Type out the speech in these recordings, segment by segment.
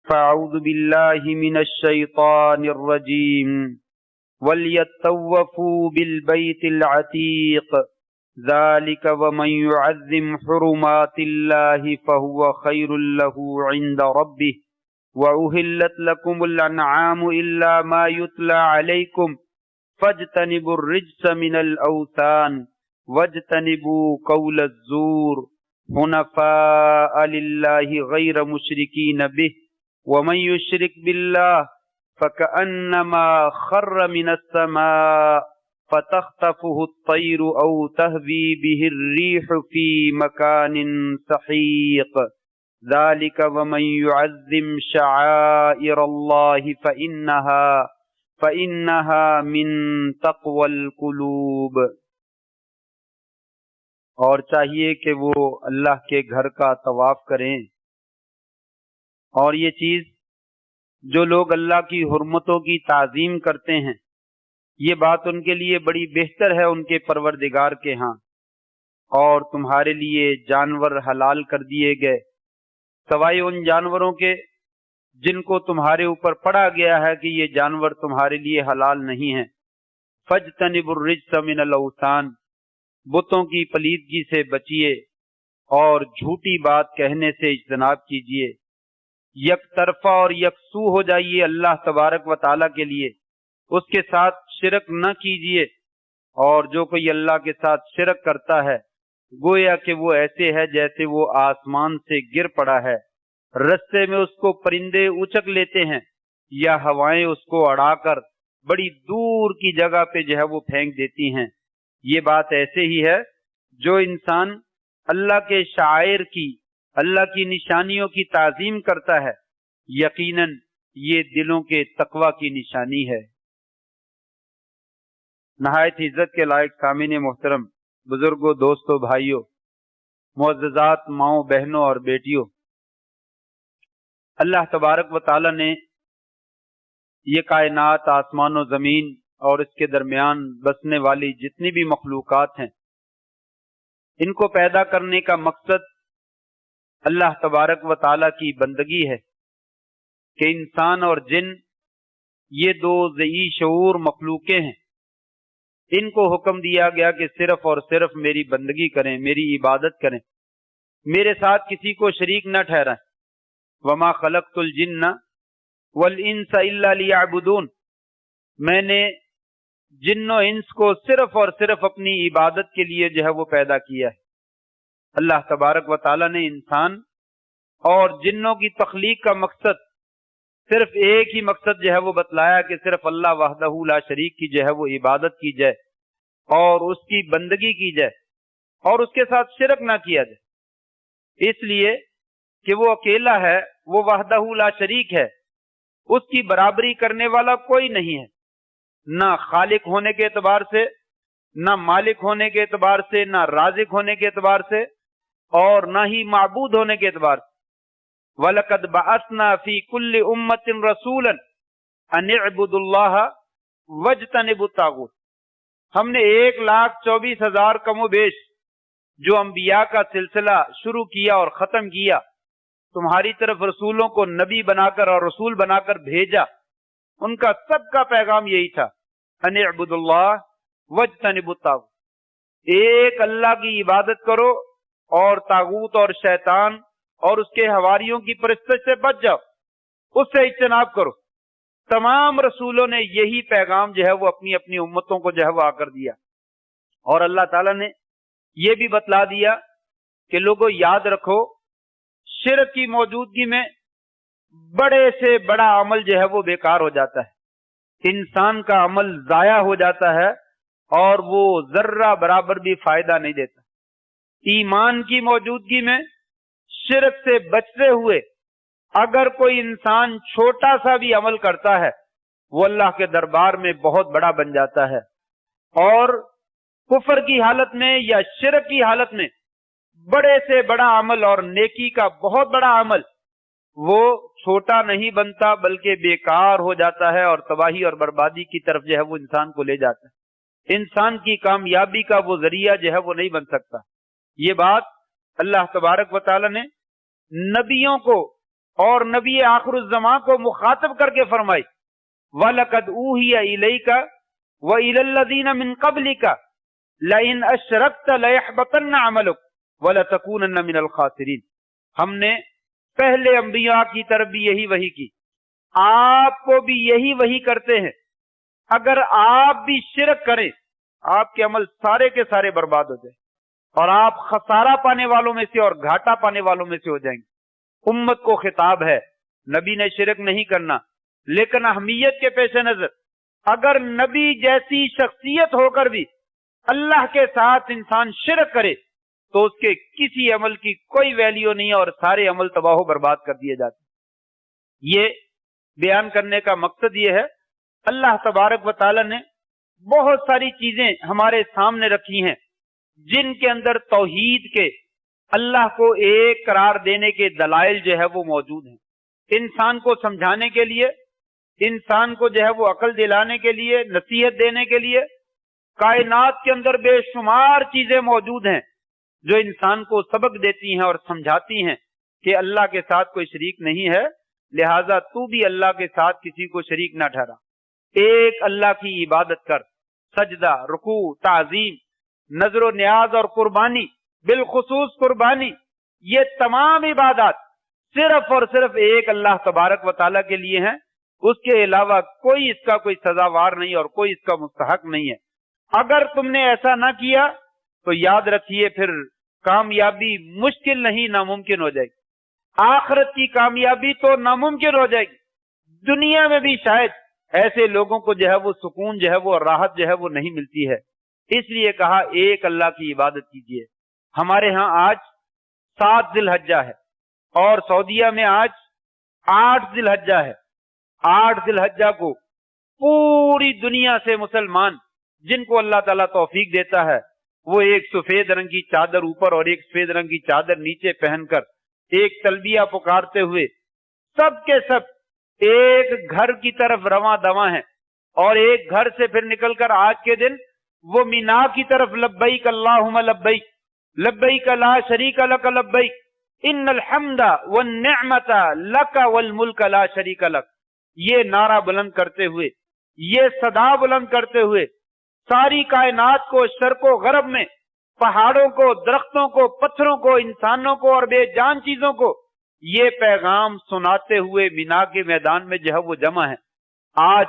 فاعوذ باللہ من الشیطان الرجیم وَلْيَطَّوَّفُوا بِالْبَيْتِ الْعَتِيقِ ذَلِكَ وَمَنْ يُعَظِّمْ حُرُمَاتِ اللَّهِ فَهُوَ خَيْرٌ لَهُ عِنْدَ رَبِّهِ وَأُحِلَّتْ لَكُمُ الْأَنْعَامُ إِلَّا مَا يُتْلَى عَلَيْكُمْ فَاجْتَنِبُوا الرِّجْسَ مِنَ الْأَوْثَانِ وَاجْتَنِبُوا قَوْلَ الزُّورِ حُنَفَاءَ لِلَّهِ غَيْرَ مُشْرِكِينَ بِهِ وَمَنْ يُشْرِكْ بِاللَّهِ فَكَأَنَّمَا خَرَّ مِنَ السَّمَاءِ فَتَخْطَفُهُ الطَّيْرُ أَوْ تَهْوِي بِهِ الرِّيحُ فِي مَكَانٍ سَحِيقٍ ذَلِكَ وَمَنْ يُعَظِّمْ شَعَائِرَ اللَّهِ فَإِنَّهَا مِنْ تَقْوَى الْقُلُوبِ۔ اور چاہیے کہ وہ اللہ کے گھر کا طواف کریں، اور یہ چیز جو لوگ اللہ کی حرمتوں کی تعظیم کرتے ہیں یہ بات ان کے لیے بڑی بہتر ہے ان کے پروردگار کے ہاں، اور تمہارے لیے جانور حلال کر دیے گئے سوائے ان جانوروں کے جن کو تمہارے اوپر پڑا گیا ہے کہ یہ جانور تمہارے لیے حلال نہیں ہیں۔ فَاجْتَنِبُوا الرِّجْسَ مِنَ الْأَوْثَانِ، بتوں کی پلیدگی سے بچیے اور جھوٹی بات کہنے سے اجتناب کیجیے، یک طرفہ اور یکسو ہو جائیے اللہ تبارک و تعالیٰ کے لیے، اس کے ساتھ شرک نہ کیجیے، اور جو کوئی اللہ کے ساتھ شرک کرتا ہے گویا کہ وہ ایسے ہے جیسے وہ آسمان سے گر پڑا ہے، رستے میں اس کو پرندے اچک لیتے ہیں یا ہوائیں اس کو اڑا کر بڑی دور کی جگہ پہ جو ہے وہ پھینک دیتی ہیں۔ یہ بات ایسے ہی ہے جو انسان اللہ کے شعائر کی، اللہ کی نشانیوں کی تعظیم کرتا ہے، یقیناً یہ دلوں کے تقوی کی نشانی ہے۔ نہایت عزت کے لائق سامعین محترم، بزرگوں، دوستوں، بھائیوں، معززات ماؤں، بہنوں اور بیٹیوں، اللہ تبارک و تعالی نے یہ کائنات، آسمان و زمین اور اس کے درمیان بسنے والی جتنی بھی مخلوقات ہیں ان کو پیدا کرنے کا مقصد اللہ تبارک و تعالی کی بندگی ہے کہ انسان اور جن یہ دو ذی شعور مخلوقیں ہیں، ان کو حکم دیا گیا کہ صرف اور صرف میری بندگی کریں، میری عبادت کریں، میرے ساتھ کسی کو شریک نہ ٹھہرائیں۔ وما خلقت الجن والانس الا لیعبدون، میں نے جن و انس کو صرف اور صرف اپنی عبادت کے لیے جو ہے وہ پیدا کیا ہے۔ اللہ تبارک و تعالی نے انسان اور جنوں کی تخلیق کا مقصد صرف ایک ہی مقصد جو ہے وہ بتلایا کہ صرف اللہ وحدہ لا شریک کی جو ہے وہ عبادت کی جائے اور اس کی بندگی کی جائے اور اس کے ساتھ شرک نہ کیا جائے، اس لیے کہ وہ اکیلا ہے، وہ وحدہ لا شریک ہے، اس کی برابری کرنے والا کوئی نہیں ہے، نہ خالق ہونے کے اعتبار سے، نہ مالک ہونے کے اعتبار سے، نہ رازق ہونے کے اعتبار سے، اور نہ ہی معبود ہونے کے اعتبار سے۔ وَلَقَدْ بَعَثْنَا فِي كُلِّ أُمَّةٍ رَسُولًا أَنِ اعْبُدُوا اللَّهَ وَاجْتَنِبُوا الطَّاغُوتَ، ہم نے 1,24,000 کم و بیش جو انبیاء کا سلسلہ شروع کیا اور ختم کیا، تمہاری طرف رسولوں کو نبی بنا کر اور رسول بنا کر بھیجا، ان کا سب کا پیغام یہی تھا، ان اعبدوا اللہ واجتنبوا الطاغوت، ایک اللہ کی عبادت کرو اور طاغوت اور شیطان اور اس کے حواریوں کی پرستش سے بچ جاؤ، اس سے اجتناب کرو۔ تمام رسولوں نے یہی پیغام جو ہے وہ اپنی اپنی امتوں کو جو ہے وہ آ کر دیا، اور اللہ تعالیٰ نے یہ بھی بتلا دیا کہ لوگوں یاد رکھو، شرک کی موجودگی میں بڑے سے بڑا عمل جو ہے وہ بیکار ہو جاتا ہے، انسان کا عمل ضائع ہو جاتا ہے اور وہ ذرہ برابر بھی فائدہ نہیں دیتا۔ ایمان کی موجودگی میں شرک سے بچتے ہوئے اگر کوئی انسان چھوٹا سا بھی عمل کرتا ہے وہ اللہ کے دربار میں بہت بڑا بن جاتا ہے، اور کفر کی حالت میں یا شرک کی حالت میں بڑے سے بڑا عمل اور نیکی کا بہت بڑا عمل وہ چھوٹا نہیں بنتا بلکہ بیکار ہو جاتا ہے اور تباہی اور بربادی کی طرف جو ہے وہ انسان کو لے جاتا ہے، انسان کی کامیابی کا وہ ذریعہ جو ہے وہ نہیں بن سکتا۔ یہ بات اللہ تبارک و تعالی نے نبیوں کو اور نبی آخرالزمان کو مخاطب کر کے فرمائی وَلَقَدْ أُوحِيَ إِلَيْكَ وَإِلَى الَّذِينَ مِن قَبْلِكَ لَئِنْ أَشْرَكْتَ لَيَحْبَطَنَّ عَمَلُكَ وَلَتَكُونَنَّ مِنَ الْخَاسِرِينَ. ہم نے پہلے انبیاء کی طرف بھی یہی وحی کی، آپ کو بھی یہی وحی کرتے ہیں. اگر آپ بھی شرک کریں آپ کے عمل سارے کے سارے برباد ہو جائیں اور آپ خسارہ پانے والوں میں سے اور گھاٹا پانے والوں میں سے ہو جائیں گے. امت کو خطاب ہے، نبی نے شرک نہیں کرنا، لیکن اہمیت کے پیش نظر اگر نبی جیسی شخصیت ہو کر بھی اللہ کے ساتھ انسان شرک کرے تو اس کے کسی عمل کی کوئی ویلیو نہیں ہے اور سارے عمل تباہ و برباد کر دیے جاتے ہیں. یہ بیان کرنے کا مقصد یہ ہے، اللہ تبارک و تعالی نے بہت ساری چیزیں ہمارے سامنے رکھی ہیں جن کے اندر توحید کے، اللہ کو ایک قرار دینے کے دلائل جو ہے وہ موجود ہیں. انسان کو سمجھانے کے لیے، انسان کو جو ہے وہ عقل دلانے کے لیے، نصیحت دینے کے لیے کائنات کے اندر بے شمار چیزیں موجود ہیں جو انسان کو سبق دیتی ہیں اور سمجھاتی ہیں کہ اللہ کے ساتھ کوئی شریک نہیں ہے، لہذا تو بھی اللہ کے ساتھ کسی کو شریک نہ ٹھہرا. ایک اللہ کی عبادت کر، سجدہ، رکوع، تعظیم، نظر و نیاز اور قربانی، بالخصوص قربانی، یہ تمام عبادات صرف اور صرف ایک اللہ تبارک و تعالیٰ کے لیے ہیں. اس کے علاوہ کوئی اس کا کوئی سزاوار نہیں اور کوئی اس کا مستحق نہیں ہے. اگر تم نے ایسا نہ کیا تو یاد رکھیے پھر کامیابی مشکل نہیں، ناممکن ہو جائے گی. آخرت کی کامیابی تو ناممکن ہو جائے گی، دنیا میں بھی شاید ایسے لوگوں کو جو ہے وہ سکون جو ہے وہ راحت جو ہے وہ نہیں ملتی ہے. اس لیے کہا ایک اللہ کی عبادت کیجیے. ہمارے ہاں آج 7 ذی الحجہ ہے اور سعودیہ میں آج 8 ذی الحجہ ہے. 8 ذی الحجہ کو پوری دنیا سے مسلمان جن کو اللہ تعالیٰ توفیق دیتا ہے وہ ایک سفید رنگ کی چادر اوپر اور ایک سفید رنگ کی چادر نیچے پہن کر ایک تلبیہ پکارتے ہوئے سب کے سب ایک گھر کی طرف رواں دواں ہیں اور ایک گھر سے پھر نکل کر آج کے دن وہ مینا کی طرف لبیک اللہم لبیک لبیک لا شریک لک لبیک ان الحمد والنعمت لک والملک لا شریک لک، یہ نعرہ بلند کرتے ہوئے، یہ صدا بلند کرتے ہوئے ساری کائنات کو، شرق و غرب میں پہاڑوں کو، درختوں کو، پتھروں کو، انسانوں کو اور بے جان چیزوں کو یہ پیغام سناتے ہوئے مینا کے میدان میں جو ہے وہ جمع ہے. آج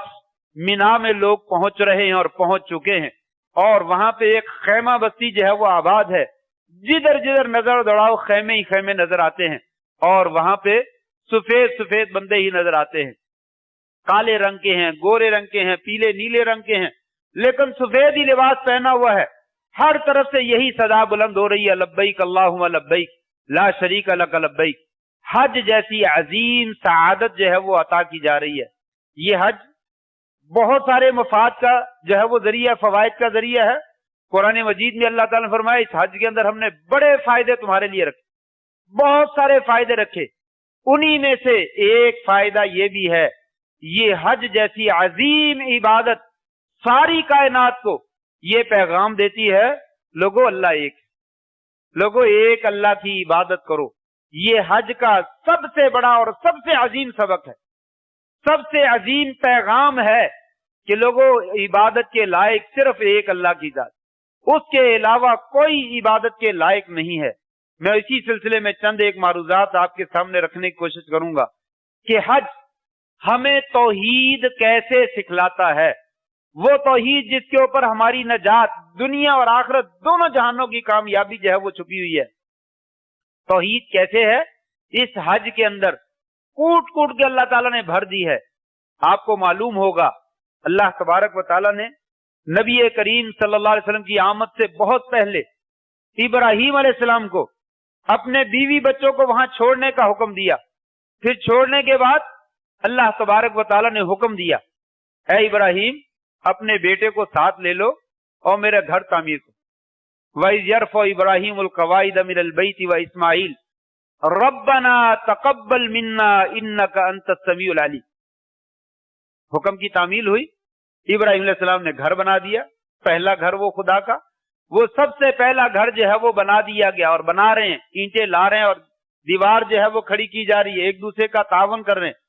مینا میں لوگ پہنچ رہے ہیں اور پہنچ چکے ہیں اور وہاں پہ ایک خیمہ بستی جو ہے وہ آباد ہے. جدھر جدھر نظر دوڑاؤ خیمے ہی خیمے نظر آتے ہیں اور وہاں پہ سفید سفید بندے ہی نظر آتے ہیں. کالے رنگ کے ہیں، گورے رنگ کے ہیں، پیلے نیلے رنگ کے ہیں، لیکن سفید ہی لباس پہنا ہوا ہے. ہر طرف سے یہی صدا بلند ہو رہی ہے، لبیک اللہم لبیک لا شریک لک لبیک. حج جیسی عظیم سعادت جو ہے وہ عطا کی جا رہی ہے. یہ حج بہت سارے مفاد کا جو ہے وہ ذریعہ، فوائد کا ذریعہ ہے. قرآن مجید میں اللہ تعالیٰ نے فرمایا اس حج کے اندر ہم نے بڑے فائدے تمہارے لیے رکھے، بہت سارے فائدے رکھے. انہی میں سے ایک فائدہ یہ بھی ہے، یہ حج جیسی عظیم عبادت ساری کائنات کو یہ پیغام دیتی ہے، لوگو اللہ ایک، لوگو ایک اللہ کی عبادت کرو. یہ حج کا سب سے بڑا اور سب سے عظیم سبق ہے، سب سے عظیم پیغام ہے کہ لوگو عبادت کے لائق صرف ایک اللہ کی ذات، اس کے علاوہ کوئی عبادت کے لائق نہیں ہے. میں اسی سلسلے میں چند ایک معروضات آپ کے سامنے رکھنے کی کوشش کروں گا کہ حج ہمیں توحید کیسے سکھلاتا ہے، وہ توحید جس کے اوپر ہماری نجات دنیا اور آخرت دونوں جہانوں کی کامیابی جو ہے وہ چھپی ہوئی ہے. توحید کیسے ہے اس حج کے اندر کوٹ کوٹ کے اللہ تعالیٰ نے بھر دی ہے. آپ کو معلوم ہوگا اللہ تبارک و تعالیٰ نے نبی کریم صلی اللہ علیہ وسلم کی آمد سے بہت پہلے ابراہیم علیہ السلام کو اپنے بیوی بچوں کو وہاں چھوڑنے کا حکم دیا. پھر چھوڑنے کے بعد اللہ تبارک و تعالیٰ نے حکم دیا، اے ابراہیم اپنے بیٹے کو ساتھ لے لو اور میرا گھر تعمیر کرو. وَإِذْ يَرْفَعُ إِبْرَاهِيمُ الْقَوَاعِدَ مِنَ الْبَيْتِ وَإِسْمَاعِيلُ رَبَّنَا تَقَبَّلْ مِنَّا إِنَّكَ أَنْتَ السَّمِيعُ الْعَلِيمُ. حکم کی تعمیل ہوئی، ابراہیم علیہ السلام نے گھر بنا دیا. پہلا گھر وہ خدا کا، وہ سب سے پہلا گھر جو ہے وہ بنا دیا گیا اور بنا رہے ہیں، اینٹیں لا رہے ہیں اور دیوار جو ہے وہ کھڑی کی جا رہی ہے، ایک دوسرے کا تعاون کر رہے ہیں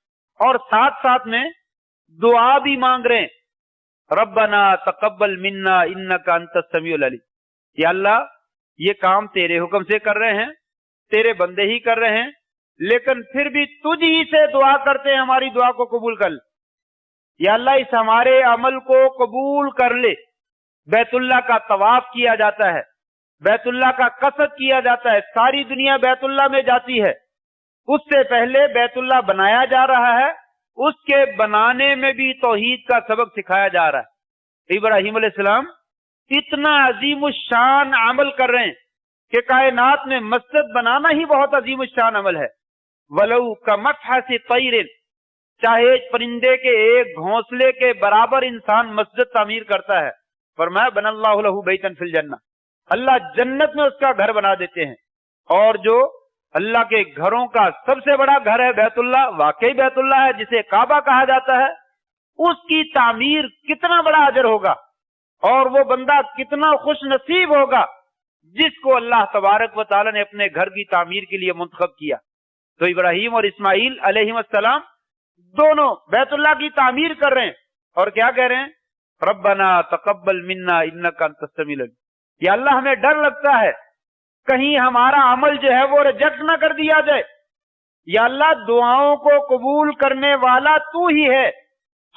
اور ساتھ ساتھ میں دعا بھی مانگ رہے ہیں، ربنا تقبل منا انک انت السمیع العلیم۔ یا اللہ یہ کام تیرے حکم سے کر رہے ہیں، تیرے بندے ہی کر رہے ہیں، لیکن پھر بھی تجھ ہی سے دعا کرتے ہیں ہماری دعا کو قبول کر لے۔ یا اللہ اس ہمارے عمل کو قبول کر لے۔ بیت اللہ کا طواف کیا جاتا ہے، بیت اللہ کا قصد کیا جاتا ہے، ساری دنیا بیت اللہ میں جاتی ہے، اس سے پہلے بیت اللہ بنایا جا رہا ہے، اس کے بنانے میں بھی توحید کا سبق سکھایا جا رہا ہے۔ ابراہیم علیہ السلام اتنا عظیم الشان عمل کر رہے ہیں کہ کائنات میں مسجد بنانا ہی بہت عظیم الشان عمل ہے۔ وَلَوْ كَمَسْحَةِ طَيْرٍ، چاہے پرندے کے ایک گھونسلے کے برابر انسان مسجد تعمیر کرتا ہے، فرمایا بن اللہ لہ بیتن فی الجنہ، اللہ جنت میں اس کا گھر بنا دیتے ہیں۔ اور جو اللہ کے گھروں کا سب سے بڑا گھر ہے بیت اللہ، واقعی بیت اللہ ہے جسے کعبہ کہا جاتا ہے، اس کی تعمیر کتنا بڑا اجر ہوگا اور وہ بندہ کتنا خوش نصیب ہوگا جس کو اللہ تبارک و تعالی نے اپنے گھر کی تعمیر کے لیے منتخب کیا۔ تو ابراہیم اور اسماعیل علیہ السلام دونوں بیت اللہ کی تعمیر کر رہے ہیں اور کیا کہہ رہے ہیں؟ ربنا تقبل منا انک انت السمیع العلیم۔ یا اللہ ہمیں ڈر لگتا ہے کہیں ہمارا عمل جو ہے وہ ریجیکٹ نہ کر دیا جائے، یا اللہ دعاؤں کو قبول کرنے والا تو ہی ہے،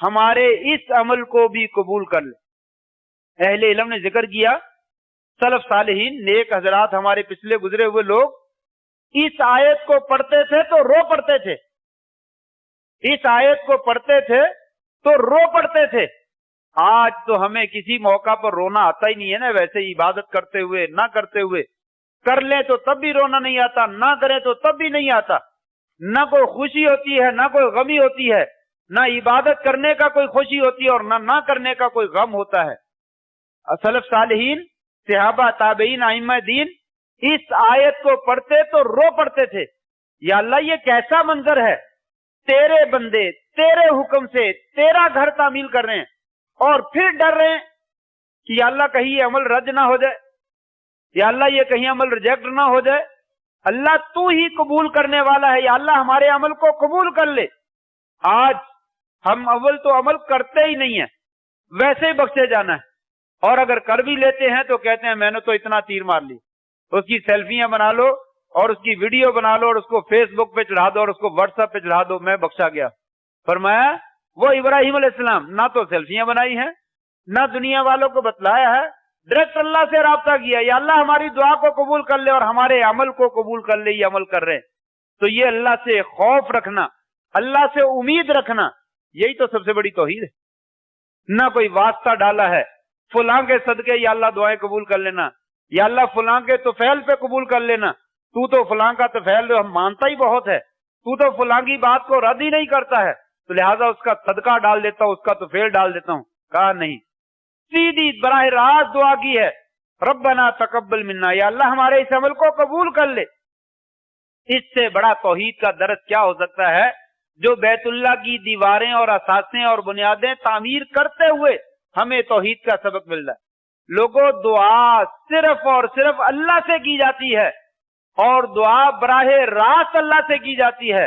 ہمارے اس عمل کو بھی قبول کر لے۔ اہل علم نے ذکر کیا، سلف صالحین نیک حضرات ہمارے پچھلے گزرے ہوئے لوگ اس آیت کو پڑھتے تھے تو رو پڑتے تھے، اس آیت کو پڑھتے تھے تو رو پڑتے تھے۔ آج تو ہمیں کسی موقع پر رونا آتا ہی نہیں ہے نا، ویسے عبادت کرتے ہوئے نہ کرتے ہوئے، کر لیں تو تب بھی رونا نہیں آتا، نہ کریں تو تب بھی نہیں آتا، نہ کوئی خوشی ہوتی ہے نہ کوئی غمی ہوتی ہے، نہ عبادت کرنے کا کوئی خوشی ہوتی ہے اور نہ کرنے کا کوئی غم ہوتا ہے۔ سلف صالحین، صحابہ، تابعین، ائمہ دین اس آیت کو پڑھتے تو رو پڑتے تھے، یا اللہ یہ کیسا منظر ہے، تیرے بندے تیرے حکم سے تیرا گھر تعمیر کر رہے ہیں اور پھر ڈر رہے ہیں کہ یا اللہ کہیں یہ عمل رد نہ ہو جائے، یا اللہ یہ کہیں عمل ریجیکٹ نہ ہو جائے۔ اللہ تو ہی قبول کرنے والا ہے، یا اللہ ہمارے عمل کو قبول کر لے۔ آج ہم اول تو عمل کرتے ہی نہیں ہیں، ویسے ہی بخشے جانا ہے، اور اگر کر بھی لیتے ہیں تو کہتے ہیں میں نے تو اتنا تیر مار لی۔ اس کی سیلفیاں بنا لو اور اس کی ویڈیو بنا لو اور اس کو فیس بک پہ چڑھا دو اور اس کو واٹس ایپ پہ چڑھا دو، میں بخشا گیا۔ فرمایا وہ ابراہیم علیہ السلام نہ تو سیلفیاں بنائی ہیں، نہ دنیا والوں کو بتلایا ہے، ڈائریکٹ اللہ سے رابطہ کیا، یا اللہ ہماری دعا کو قبول کر لے اور ہمارے عمل کو قبول کر لے، یہ عمل کر رہے ہیں۔ تو یہ اللہ سے خوف رکھنا، اللہ سے امید رکھنا، یہی تو سب سے بڑی توحید ہے۔ نہ کوئی واسطہ ڈالا ہے، فلاں کے صدقے یا اللہ دعائیں قبول کر لینا، یا اللہ فلاں کے طفیل پہ قبول کر لینا، تو تو فلاں کا طفیل ہم مانتا ہی بہت ہے، تو تو فلاں کی بات کو رد ہی نہیں کرتا ہے، تو لہٰذا اس کا صدقہ ڈال دیتا ہوں، اس کا طفیل ڈال دیتا ہوں۔ کہا نہیں، سیدھی براہ راست دعا کی ہے، ربنا تقبل منا، یا اللہ ہمارے اس عمل کو قبول کر لے۔ اس سے بڑا توحید کا درس کیا ہو سکتا ہے جو بیت اللہ کی دیواریں اور اثاثیں اور بنیادیں تعمیر کرتے ہوئے ہمیں توحید کا سبق مل رہا ہے۔ لوگوں دعا صرف اور صرف اللہ سے کی جاتی ہے، اور دعا براہ راست اللہ سے کی جاتی ہے،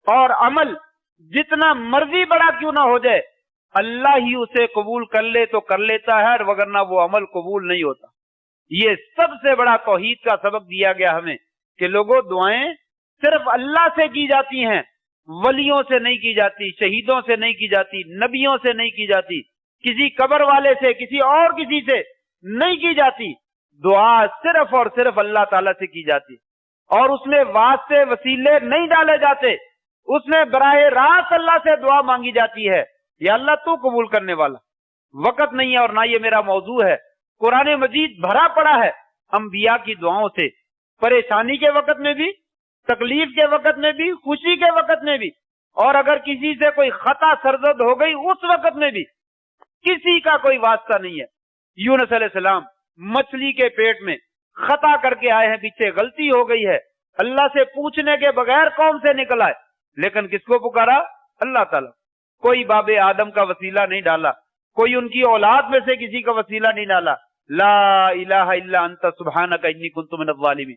اور عمل جتنا مرضی بڑا کیوں نہ ہو جائے اللہ ہی اسے قبول کر لے تو کر لیتا ہے، وگرنہ وہ عمل قبول نہیں ہوتا۔ یہ سب سے بڑا توحید کا سبق دیا گیا ہمیں کہ لوگوں دعائیں صرف اللہ سے کی جاتی ہیں، ولیوں سے نہیں کی جاتی، شہیدوں سے نہیں کی جاتی، نبیوں سے نہیں کی جاتی، کسی قبر والے سے، کسی اور کسی سے نہیں کی جاتی۔ دعا صرف اور صرف اللہ تعالیٰ سے کی جاتی، اور اس میں واسطے وسیلے نہیں ڈالے جاتے، اس میں براہ راست اللہ سے دعا مانگی جاتی ہے، یا اللہ تو قبول کرنے والا۔ وقت نہیں ہے اور نہ یہ میرا موضوع ہے، قرآن مجید بھرا پڑا ہے انبیاء کی دعاؤں سے، پریشانی کے وقت میں بھی، تکلیف کے وقت میں بھی، خوشی کے وقت میں بھی، اور اگر کسی سے کوئی خطا سرزد ہو گئی اس وقت میں بھی کسی کا کوئی واسطہ نہیں ہے۔ یونس علیہ السلام مچھلی کے پیٹ میں خطا کر کے آئے ہیں، پیچھے غلطی ہو گئی ہے، اللہ سے پوچھنے کے بغیر قوم سے نکل آئے، لیکن کس کو پکارا؟ اللہ تعالیٰ۔ کوئی باب آدم کا وسیلہ نہیں ڈالا، کوئی ان کی اولاد میں سے کسی کا وسیلہ نہیں ڈالا۔ لا الہ الا انت سبحانک انی کنت من الظالمین۔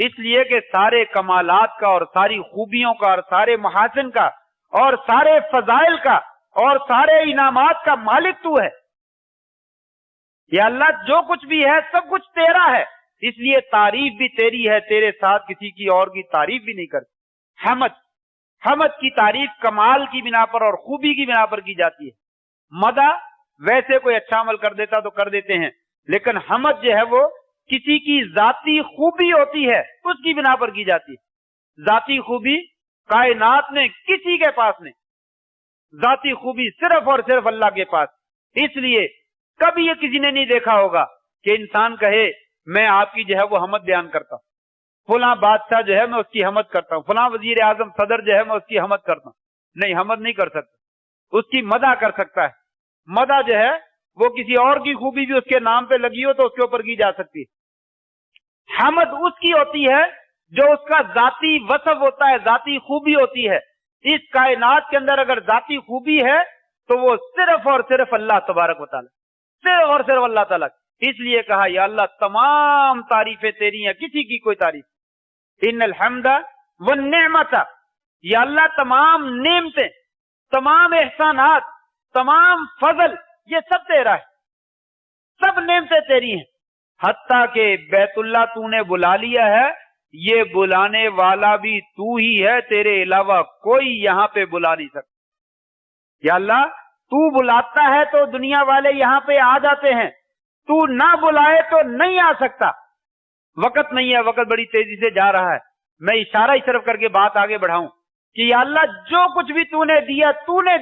اس لیے کہ سارے کمالات کا اور ساری خوبیوں کا اور سارے محاسن کا اور سارے فضائل کا اور سارے انعامات کا مالک تو ہے۔ یا اللہ جو کچھ بھی ہے سب کچھ تیرا ہے، اس لیے تعریف بھی تیری ہے، تیرے ساتھ کسی کی اور کی تعریف بھی نہیں کرتی۔ حمد کی تعریف کمال کی بنا پر اور خوبی کی بنا پر کی جاتی ہے۔ مدح ویسے کوئی اچھا عمل کر دیتا تو کر دیتے ہیں، لیکن حمد جو ہے وہ کسی کی ذاتی خوبی ہوتی ہے، اس کی بنا پر کی جاتی ہے۔ ذاتی خوبی کائنات میں کسی کے پاس نہیں، ذاتی خوبی صرف اور صرف اللہ کے پاس۔ اس لیے کبھی یہ کسی نے نہیں دیکھا ہوگا کہ انسان کہے میں آپ کی جو ہے وہ حمد بیان کرتا ہوں، فلاں بادشاہ جو ہے میں اس کی حمد کرتا ہوں، فلاں وزیر اعظم صدر جو ہے میں اس کی حمد کرتا ہوں۔ نہیں، حمد نہیں کر سکتا، اس کی مدح کر سکتا ہے۔ مدح جو ہے وہ کسی اور کی خوبی بھی اس کے نام پہ لگی ہو تو اس کے اوپر کی جا سکتی ہے۔ حمد اس کی ہوتی ہے جو اس کا ذاتی وصف ہوتا ہے، ذاتی خوبی ہوتی ہے۔ اس کائنات کے اندر اگر ذاتی خوبی ہے تو وہ صرف اور صرف اللہ تبارک و تعالی، صرف اور صرف اللہ تعالیٰ۔ اس لیے کہا یا اللہ تمام تعریفیں تیری ہیں، کسی کی کوئی تعریف۔ ان الحمد والنعمت، یا اللہ تمام نعمتیں، تمام احسانات، تمام فضل یہ سب تیرا ہے، سب نعمتیں تیری ہیں۔ حتیٰ کہ بیت اللہ تو نے بلا لیا ہے، یہ بلانے والا بھی تو ہی ہے، تیرے علاوہ کوئی یہاں پہ بلا نہیں سکتا۔ یا اللہ تو بلاتا ہے تو دنیا والے یہاں پہ آ جاتے ہیں، تو نہ بلائے تو نہیں آ سکتا۔ وقت نہیں ہے، وقت بڑی تیزی سے جا رہا ہے، میں اشارہ ہی صرف کر کے بات آگے بڑھاؤں کہ یا اللہ جو کچھ بھی تو نے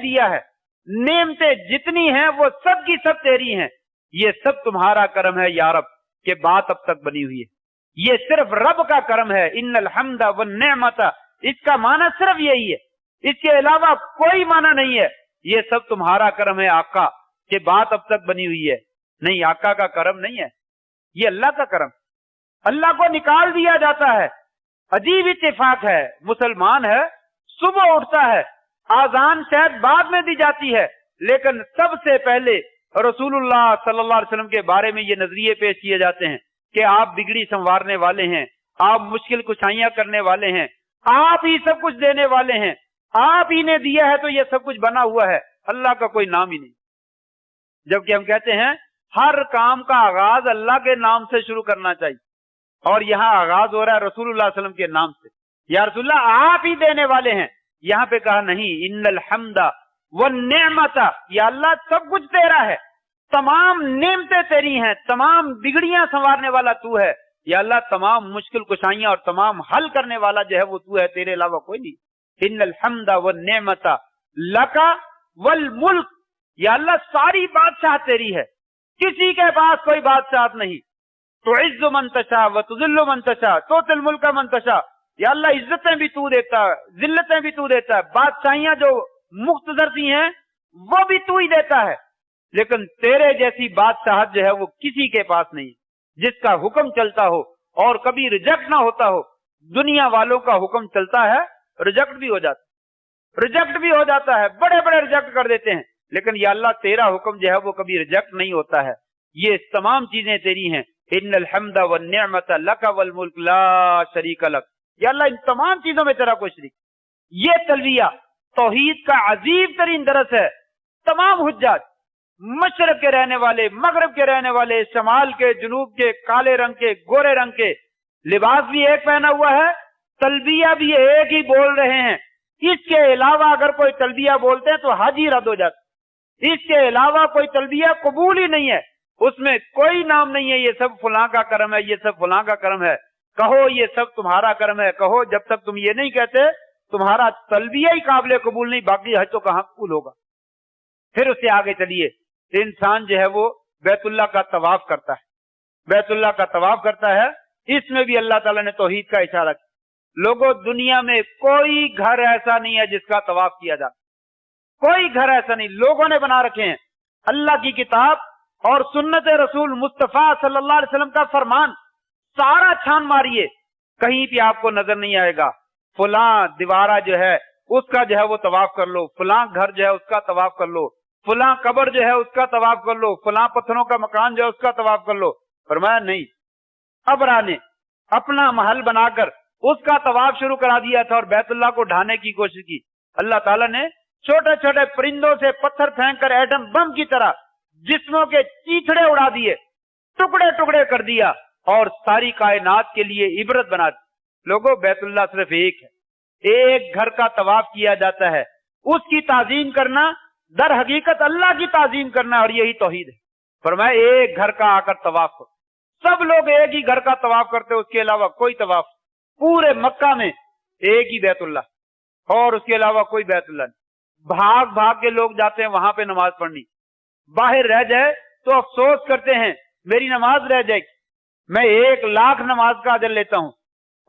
دیا ہے، نعمتیں جتنی ہیں وہ سب کی سب تیری ہیں، یہ سب تمہارا کرم ہے یا رب کہ بات اب تک بنی ہوئی ہے۔ یہ صرف رب کا کرم ہے۔ ان الحمد والنعمت، اس کا معنی صرف یہی ہے، اس کے علاوہ کوئی معنی نہیں ہے۔ یہ سب تمہارا کرم ہے آقا کہ بات اب تک بنی ہوئی ہے۔ نہیں، آقا کا کرم نہیں ہے، یہ اللہ کا کرم۔ اللہ کو نکال دیا جاتا ہے۔ عجیب اتفاق ہے، مسلمان ہے، صبح اٹھتا ہے، آذان شاید بعد میں دی جاتی ہے، لیکن سب سے پہلے رسول اللہ صلی اللہ علیہ وسلم کے بارے میں یہ نظریے پیش کیے جاتے ہیں کہ آپ بگڑی سنوارنے والے ہیں، آپ مشکل کشائیاں کرنے والے ہیں، آپ ہی سب کچھ دینے والے ہیں، آپ ہی نے دیا ہے تو یہ سب کچھ بنا ہوا ہے، اللہ کا کوئی نام ہی نہیں۔ جبکہ ہم کہتے ہیں ہر کام کا آغاز اللہ کے نام سے شروع کرنا چاہیے، اور یہاں آغاز ہو رہا ہے رسول اللہ صلی اللہ علیہ وسلم کے نام سے۔ یا رسول اللہ آپ ہی دینے والے ہیں، یہاں پہ کہا نہیں، ان الحمد والنعمت، یا اللہ سب کچھ تیرا ہے، تمام نعمتیں تیری ہیں، تمام بگڑیاں سنوارنے والا تو ہے، یا اللہ تمام مشکل کشائیاں اور تمام حل کرنے والا جو ہے وہ تو ہے، تیرے علاوہ کوئی نہیں۔ ان الحمد والنعمت لک والملک، یا اللہ ساری بادشاہ تیری ہے، کسی کے پاس کوئی بادشاہت نہیں۔ تعز من تشاء وتذل من تشاء تؤتی الملک من تشاء، یا اللہ عزتیں بھی تو دیتا ہے، ذلتیں بھی تو دیتا ہے، بادشاہیاں جو مختصر سی ہیں وہ بھی تو ہی دیتا ہے، لیکن تیرے جیسی بادشاہت جو ہے وہ کسی کے پاس نہیں، جس کا حکم چلتا ہو اور کبھی ریجیکٹ نہ ہوتا ہو۔ دنیا والوں کا حکم چلتا ہے، ریجیکٹ بھی ہو جاتا ہے، بڑے بڑے ریجیکٹ کر دیتے ہیں، لیکن یا اللہ تیرا حکم جو ہے وہ کبھی ریجیکٹ نہیں ہوتا ہے۔ یہ تمام چیزیں تیری ہیں۔ ان الحمد والنعمت لک والملک لا شریک لک، یا اللہ ان تمام چیزوں میں تیرا کوئی شریک۔ یہ تلبیہ توحید کا عظیم ترین درس ہے۔ تمام حجاج، مشرق کے رہنے والے، مغرب کے رہنے والے، شمال کے، جنوب کے، کالے رنگ کے، گورے رنگ کے، لباس بھی ایک پہنا ہوا ہے، تلبیہ بھی ایک ہی بول رہے ہیں۔ اس کے علاوہ اگر کوئی تلبیہ بولتے ہیں تو حج ہی رد ہو جاتا، اس کے علاوہ کوئی تلبیہ قبول ہی نہیں ہے، اس میں کوئی نام نہیں ہے یہ سب فلاں کا کرم ہے، یہ سب فلاں کا کرم ہے۔ کہو یہ سب تمہارا کرم ہے، کہو جب تک تم یہ نہیں کہتے تمہارا تلبیہ ہی قابل قبول نہیں، باقی حج تو کہاں قبول ہوگا۔ پھر اس سے آگے چلیے، انسان جو ہے وہ بیت اللہ کا طواف کرتا ہے، بیت اللہ کا طواف کرتا ہے، اس میں بھی اللہ تعالیٰ نے توحید کا اشارہ کیا۔ لوگوں دنیا میں کوئی گھر ایسا نہیں ہے جس کا طواف کیا جاتا، کوئی گھر ایسا نہیں، لوگوں نے بنا رکھے ہیں۔ اللہ کی کتاب اور سنت رسول مصطفیٰ صلی اللہ علیہ وسلم کا فرمان سارا چھان ماریے، کہیں بھی آپ کو نظر نہیں آئے گا فلاں دیوارہ جو ہے اس کا جو ہے وہ طواف کر لو، فلاں گھر جو ہے اس کا طواف کر لو، فلاں قبر جو ہے اس کا طواف کر لو، فلاں پتھروں کا مکان جو ہے اس کا طواف کر لو۔ فرمایا نہیں، ابرا نے اپنا محل بنا کر اس کا طواف شروع کرا دیا تھا اور بیت اللہ کو ڈھانے کی کوشش کی، اللہ تعالیٰ نے چھوٹے چھوٹے پرندوں سے پتھر پھینک کر ایٹم بم کی طرح جسموں کے چیتڑے اڑا دیے، ٹکڑے ٹکڑے کر دیا اور ساری کائنات کے لیے عبرت بنا دی۔ لوگوں، بیت اللہ صرف ایک ہے، ایک گھر کا طواف کیا جاتا ہے، اس کی تعظیم کرنا در حقیقت اللہ کی تعظیم کرنا، اور یہی توحید ہے۔ فرمایا ایک گھر کا آ کر طواف کرو، سب لوگ ایک ہی گھر کا طواف کرتے، اس کے علاوہ کوئی طواف، پورے مکہ میں ایک ہی بیت اللہ اور اس کے علاوہ کوئی بیت اللہ نہیں۔ بھاگ بھاگ کے لوگ جاتے ہیں وہاں پہ نماز پڑھنی، باہر رہ جائے تو افسوس کرتے ہیں میری نماز رہ جائے گی، میں 1,00,000 نماز کا اجر لیتا ہوں۔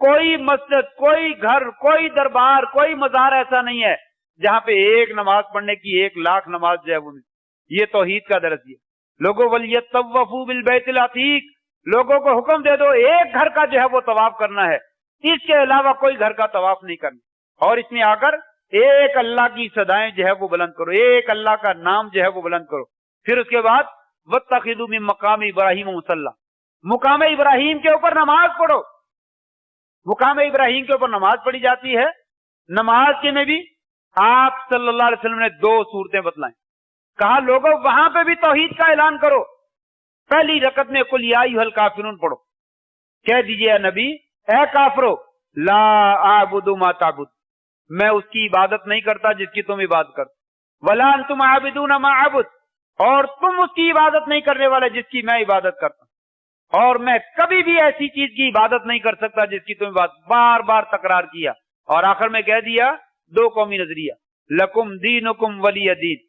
کوئی مسجد، کوئی گھر، کوئی دربار، کوئی مزار ایسا نہیں ہے جہاں پہ ایک نماز پڑھنے کی 1,00,000 نماز جو ہے وہ نہیں۔ یہ توحید کا درس ہے۔ لوگوں وَلْيَطَّوَّفُوا بِالْبَيْتِ الْعَتِيقِ، لوگوں کو حکم دے دو ایک گھر کا جو ہے وہ طواف کرنا ہے، اس کے علاوہ کوئی گھر کا طواف نہیں کرنا، اور اس میں آ کر ایک اللہ کی صدائیں جو ہے وہ بلند کرو، ایک اللہ کا نام جو ہے وہ بلند کرو۔ پھر اس کے بعد وَاتَّخِذُوا مِن مَّقَامِ إِبْرَاهِيمَ مُصَلًّى، مقام ابراہیم کے اوپر نماز پڑھو۔ مقام ابراہیم کے اوپر نماز پڑھی جاتی ہے۔ نماز کے میں بھی آپ صلی اللہ علیہ وسلم نے 2 صورتیں بتلائیں، کہا لوگوں وہاں پہ بھی توحید کا اعلان کرو۔ پہلی رکعت میں قل یا ایھا الکافرون پڑھو، کہہ دیجئے اے نبی، اے کافرو، لا اعبد ما تعبد، میں اس کی عبادت نہیں کرتا جس کی تم عبادت کرتے، ولا انتم عابدون ما اعبد، اور تم اس کی عبادت نہیں کرنے والے جس کی میں عبادت کرتا ہوں، اور میں کبھی بھی ایسی چیز کی عبادت نہیں کر سکتا جس کی تم عبادت۔ بار بار تکرار کیا اور آخر میں کہہ دیا 2 قومی نظریہ، لکم دینکم ولی دین،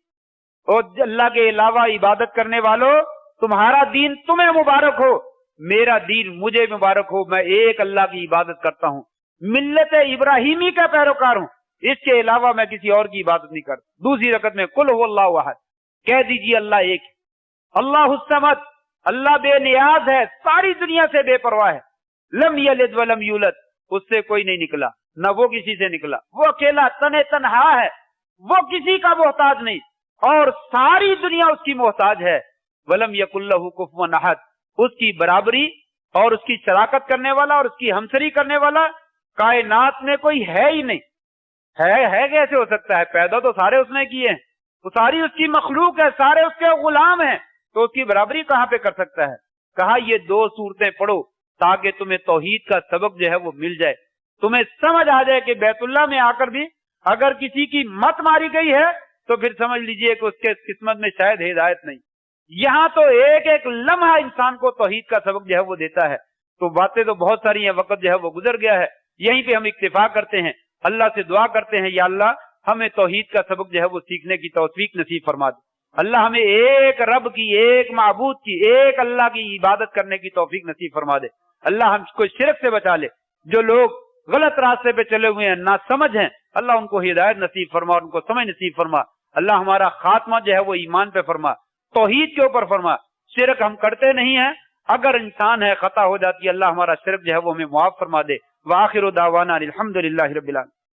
اور اللہ کے علاوہ عبادت کرنے والوں تمہارا دین تمہیں مبارک ہو، میرا دین مجھے مبارک ہو، میں ایک اللہ کی عبادت کرتا ہوں، ملت ابراہیمی کا پیروکار ہوں، اس کے علاوہ میں کسی اور کی عبادت نہیں کرتا۔ دوسری رکعت میں قل هو اللہ احد، کہہ دیجئے اللہ ایک ہے، اللہ الصمد، اللہ بے نیاز ہے، ساری دنیا سے بے پرواہ ہے، لم یلد ولم یولد، اس سے کوئی نہیں نکلا، نہ وہ کسی سے نکلا، وہ اکیلا تنہا ہے، وہ کسی کا محتاج نہیں، اور ساری دنیا اس کی محتاج ہے۔ ولم یکن لہ کفوا احد، اس کی برابری اور اس کی شراکت کرنے والا اور اس کی ہمسری کرنے والا کائنات میں کوئی ہے ہی نہیں۔ ہے کیسے ہو سکتا ہے؟ پیدا تو سارے اس نے کیے ہیں، وہ ساری اس کی مخلوق ہے، سارے اس کے غلام ہیں، تو اس کی برابری کہاں پہ کر سکتا ہے؟ کہا یہ 2 صورتیں پڑھو تاکہ تمہیں توحید کا سبق جو ہے وہ مل جائے، تمہیں سمجھ آ جائے کہ بیت اللہ میں آ کر بھی اگر کسی کی مت ماری گئی ہے تو پھر سمجھ لیجئے کہ اس کے قسمت میں شاید ہدایت نہیں۔ یہاں تو ایک ایک لمحہ انسان کو توحید کا سبق جو ہے وہ دیتا ہے۔ تو باتیں تو بہت ساری ہیں، وقت جو ہے وہ گزر گیا ہے، یہیں پہ ہم اکتفا کرتے ہیں، اللہ سے دعا کرتے ہیں یا اللہ ہمیں توحید کا سبق جو ہے وہ سیکھنے کی توفیق نصیب فرما دے، اللہ ہمیں ایک رب کی، ایک معبود کی، ایک اللہ کی عبادت کرنے کی توفیق نصیب فرما دے، اللہ ہم کو شرک سے بچا لے، جو لوگ غلط راستے پہ چلے ہوئے ہیں، نا سمجھ ہیں، اللہ ان کو ہدایت نصیب فرما اور ان کو سمجھ نصیب فرما، اللہ ہمارا خاتمہ جو ہے وہ ایمان پہ فرما، توحید کے اوپر فرما، شرک ہم کرتے نہیں ہیں، اگر انسان ہے خطا ہو جاتی ہے، اللہ ہمارا شرک جو ہے وہ ہمیں معاف فرما دے۔ وآخر دعوانا الحمدللہ رب العالمین۔